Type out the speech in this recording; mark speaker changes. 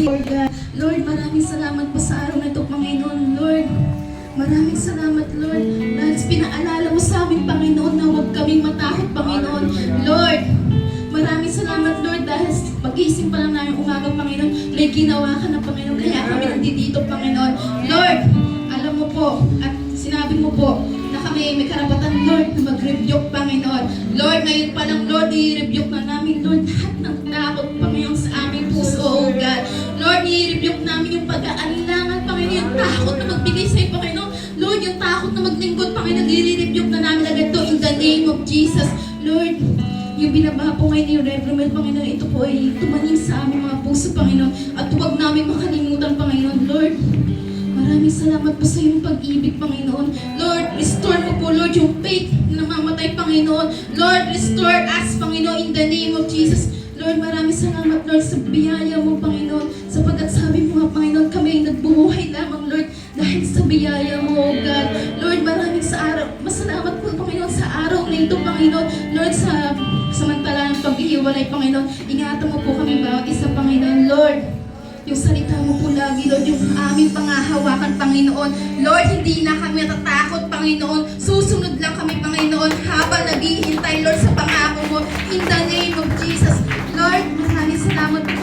Speaker 1: Lord God. Lord, maraming salamat po sa araw na ito, Panginoon. Lord, maraming salamat, Lord. Dahil pinaalala mo sa amin, Panginoon, na huwag kaming matakot, Panginoon. Lord, maraming salamat, Lord, dahil mag-iisip pa lang namin umaga, Panginoon, may ginawa ka na, Panginoon, kaya kami nandito, Panginoon. Lord, alam mo po, at sinabi mo po, na kami may karapatan, Lord, na mag-rebuke, Panginoon. Lord, ngayon pa lang, Lord, i-rebuke na namin, Lord, lahat ng takot, Panginoon, sa aming puso, oh God. Lord, i-rebuke namin yung pag-aalinlangan, Panginoon, yung takot na magbigay sa'yo, Panginoon. Lord, yung takot na maglingkod, Panginoon, i-rebuke na namin agad to in the name of Jesus. Lord, yung binaba po ngayon yung Reverend, Panginoon, ito po ay tumanim sa aming mga puso, Panginoon, at huwag namin makalimutan, Panginoon. Lord, maraming salamat po sa iyong pag-ibig, Panginoon. Lord, restore mo po, Lord, yung faith na namamatay, Panginoon. Lord, restore us, Panginoon, in the name of Jesus. Lord, maraming salamat, Lord, sa biyaya mo, Panginoon. Sapagkat sabi mo nga, Panginoon, kami ay nagbubuhay lamang, Lord, dahil sa biyaya mo, oh God. Lord, maraming masalamat po, Panginoon, sa araw na ito, Panginoon. Lord, sa samantalang paghihiwalay, Panginoon, ingatan mo po kami bawat isa, Panginoon. Lord, yung salita mo po lagi, Lord, yung aming pangahawakan, Panginoon. Lord, hindi na kami natatakot, Panginoon. Susunod lang kami, Panginoon, habang naghihintay, Lord, sa pangako mo. In the name of Jesus. Lord, maraming salamat po